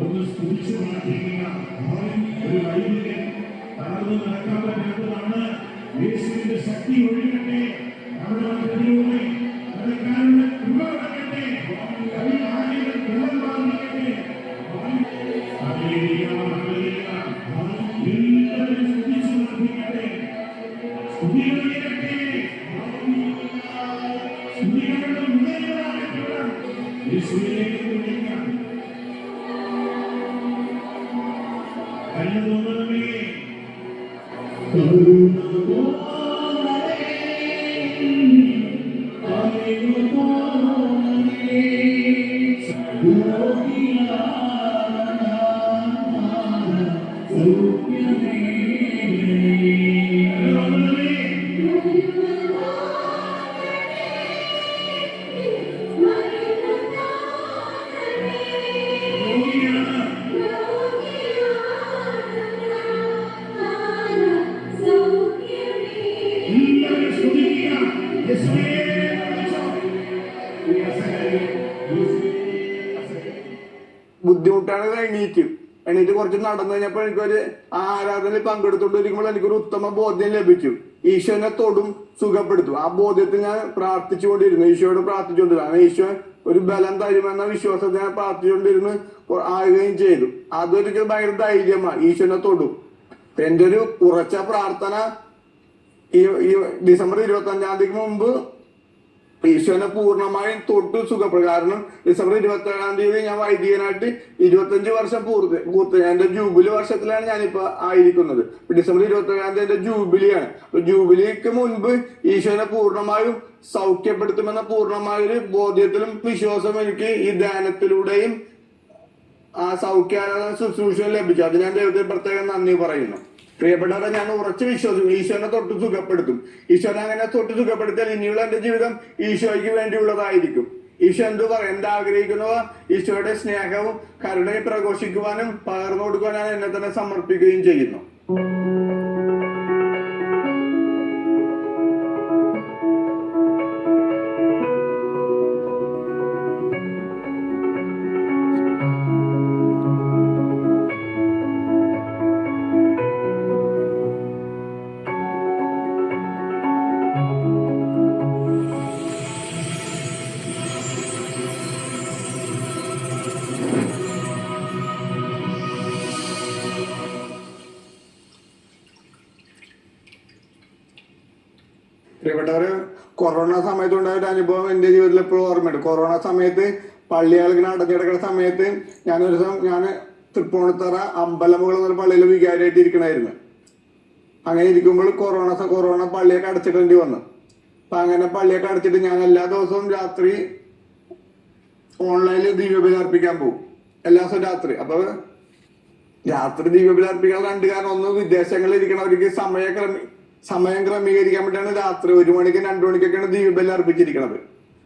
ഒന്ന് സ്കൂളിച്ച് മാറ്റിയില്ല ഒരു വൈദ്യുതി തളർന്നു നടക്കാൻ പറ്റാത്തതാണ്. യേശുവിന്റെ ശക്തി ഒഴുകട്ടെ നമ്മുടെ മധ്യത്തിലൂടെ നടക്കാനുള്ള കൃപ വരട്ടെ. ആയിരം വെള്ളം വാങ്ങിക്കട്ടെ. എല്ലാവരും സ്തുതിച്ചു പ്രാർത്ഥിക്കട്ടെ. സ്തുതികൾ ഉയരട്ടെ. സ്തുതികളുടെ മുതലായിട്ടുള്ള യേശുവിലേക്ക് വിളിക്കാം. ബുദ്ധിമുട്ടാണ്. എണീറ്റ് കുറച്ച് നടന്നു കഴിഞ്ഞപ്പോൾ എനിക്കൊരു ആരാധനയിൽ പങ്കെടുത്തുകൊണ്ടിരിക്കുമ്പോൾ എനിക്കൊരു ഉത്തമ ബോധ്യം ലഭിച്ചു. ഈശോനെ തൊടും സുഖപ്പെടുത്തും. ആ ബോധ്യത്തിൽ ഞാൻ പ്രാർത്ഥിച്ചുകൊണ്ടിരുന്നു, ഈശോയോട് പ്രാർത്ഥിച്ചുകൊണ്ടിരുന്നു. അങ്ങനെ ഈശോ ഒരു ബലം തരുമെന്ന വിശ്വാസത്തിൽ ഞാൻ പ്രാർത്ഥിച്ചുകൊണ്ടിരുന്നു ആകുകയും ചെയ്തു. അതൊരിക്കലും ഭയങ്കര ധൈര്യമാണ്. ഈശോനെ തൊടും. എന്റെ ഒരു ഉറച്ച പ്രാർത്ഥന ഈ ഡിസംബർ 25 മുമ്പ് ഈശോനെ പൂർണ്ണമായും തൊട്ട് സുഖപ്പെടും. കാരണം ഡിസംബർ 27 ഞാൻ വൈദികനായിട്ട് 25 വർഷം പൂർത്തി. എന്റെ ജൂബിലി വർഷത്തിലാണ് ഞാനിപ്പോ ആയിരിക്കുന്നത്. ഡിസംബർ 27 എന്റെ ജൂബിലിയാണ്. ജൂബിലിക്ക് മുൻപ് ഈശോനെ പൂർണ്ണമായും സൗഖ്യപ്പെടുത്തുമെന്ന പൂർണ്ണമായൊരു ബോധ്യത്തിലും വിശ്വാസം എനിക്ക് ഈ ധ്യാനത്തിലൂടെയും ആ സൗഖ്യാരാധന ശുശ്രൂഷ ലഭിച്ചു. അത് ഞാൻ ദൈവത്തിന് പ്രത്യേകം നന്ദി പറയുന്നു. പ്രിയപ്പെട്ടവരെ, ഞാൻ ഉറച്ചു വിശ്വസിക്കും ഈശോനെ തൊട്ട് സുഖപ്പെടുത്തും. ഈശോനെ അങ്ങനെ തൊട്ട് സുഖപ്പെടുത്തിയാൽ ഇനിയുള്ള എന്റെ ജീവിതം ഈശോയ്ക്ക് വേണ്ടിയുള്ളതായിരിക്കും. ഈശോ എന്താഗ്രഹിക്കുന്നവ ഈശോയുടെ സ്നേഹവും കരുണയും പ്രഘോഷിക്കുവാനും പകർന്നു കൊടുക്കുവാനും എന്നെ തന്നെ സമർപ്പിക്കുകയും ചെയ്യുന്നു. പ്രിയപ്പെട്ടവര്, കൊറോണ സമയത്ത് ഉണ്ടായ ഒരു അനുഭവം എന്റെ ജീവിതത്തിൽ എപ്പോഴും ഓർമ്മയുണ്ട്. കൊറോണ സമയത്ത് പള്ളികൾക്ക് അടഞ്ഞെടുക്കുന്ന സമയത്ത് ഞാൻ തൃപ്പൂണിത്തറ അമ്പലമുകൾ എന്നൊരു പള്ളിയിൽ വികാരിയായിട്ട് ഇരിക്കണമായിരുന്നു. അങ്ങനെ ഇരിക്കുമ്പോൾ കൊറോണ പള്ളിയൊക്കെ അടച്ചിടേണ്ടി വന്നു. അപ്പൊ അങ്ങനെ പള്ളിയൊക്കെ അടച്ചിട്ട് ഞാൻ എല്ലാ ദിവസവും രാത്രി ഓൺലൈനിൽ ദിവ്യബലി അർപ്പിക്കാൻ പോകും. എല്ലാ ദിവസവും രാത്രി. അപ്പൊ രാത്രി ദിവ്യബലി അർപ്പിക്കാൻ രണ്ട് കാരണം: ഒന്ന്, വിദേശങ്ങളിൽ ഇരിക്കണവർക്ക് സമയം ക്രമീകരിക്കാൻ വേണ്ടിയാണ് രാത്രി 1 മണിക്കും 2 മണിക്കൊക്കെയാണ് ദിവ്യബലി അർപ്പിച്ചിരിക്കുന്നത്.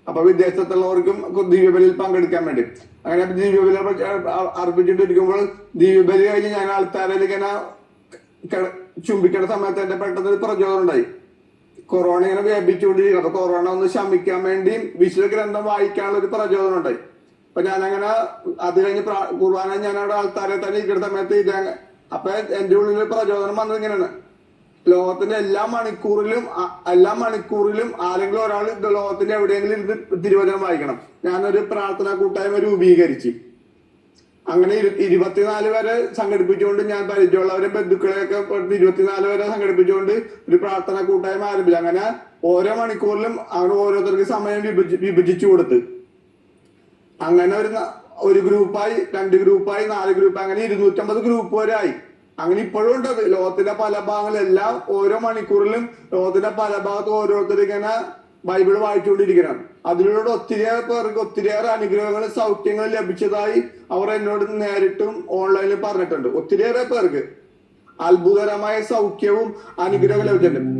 അപ്പൊ വിദേശത്തുള്ളവർക്കും ദിവ്യബലിയിൽ പങ്കെടുക്കാൻ വേണ്ടി അങ്ങനെ ദിവ്യബലി അർപ്പിച്ചിട്ടിരിക്കുമ്പോൾ ദിവ്യബലി കഴിഞ്ഞ് ഞാൻ ആൾക്കാരിലേക്ക് ഇങ്ങനെ ചുംബിക്കുന്ന സമയത്ത് എന്റെ പെട്ടെന്ന് ഒരു പ്രചോദനം ഉണ്ടായി. കൊറോണ ഇങ്ങനെ വ്യാപിച്ചുകൊണ്ടിരിക്കും. അപ്പൊ കൊറോണ ഒന്ന് ശമിക്കാൻ വേണ്ടി വിശുദ്ധ ഗ്രന്ഥം വായിക്കാനുള്ള ഒരു പ്രചോദനം ഉണ്ടായി. അപ്പൊ ഞാനങ്ങനെ അത് കഴിഞ്ഞ് കുർബാന ഞാൻ അവിടെ ആൾക്കാരെ തന്നെ ഇരിക്കുന്ന സമയത്ത് അപ്പൊ എന്റെ ഉള്ളിൽ പ്രചോദനം വന്നത് ഇങ്ങനെയാണ്: ലോകത്തിന്റെ എല്ലാ മണിക്കൂറിലും ആരെങ്കിലും ഒരാൾ ലോകത്തിന്റെ എവിടെയെങ്കിലും ഇരുന്ന് തിരുവചനം വായിക്കണം. ഞാനൊരു പ്രാർത്ഥനാ കൂട്ടായ്മ രൂപീകരിച്ച് അങ്ങനെ 24 വരെ സംഘടിപ്പിച്ചുകൊണ്ട് ഞാൻ പരിചയമുള്ളവരെ ബന്ധുക്കളെയൊക്കെ 24 വരെ സംഘടിപ്പിച്ചുകൊണ്ട് ഒരു പ്രാർത്ഥനാ കൂട്ടായ്മ ആരംഭിച്ചു. അങ്ങനെ ഓരോ മണിക്കൂറിലും അവർ ഓരോരുത്തർക്ക് സമയം വിഭജിച്ചു കൊടുത്ത് അങ്ങനെ ഒരു ഗ്രൂപ്പായി, 2 ഗ്രൂപ്പായി, 4 ഗ്രൂപ്പ്, അങ്ങനെ 250 ഗ്രൂപ്പ് വരെ ആയി. അങ്ങനെ ഇപ്പോഴും ഉണ്ട്. ലോകത്തിന്റെ പല ഭാഗങ്ങളെല്ലാം ഓരോ മണിക്കൂറിലും ലോകത്തിന്റെ പല ഭാഗത്തും ഓരോരുത്തർ ഇങ്ങനെ ബൈബിൾ വായിച്ചുകൊണ്ടിരിക്കണം. അതിലൂടെ ഒത്തിരിയേറെ അനുഗ്രഹങ്ങളും സൗഖ്യങ്ങളും ലഭിച്ചതായി അവർ എന്നോട് നേരിട്ടും ഓൺലൈനിൽ പറഞ്ഞിട്ടുണ്ട്. ഒത്തിരിയേറെ പേർക്ക് അത്ഭുതകരമായ സൗഖ്യവും അനുഗ്രഹവും ലഭിച്ചിട്ടുണ്ട്.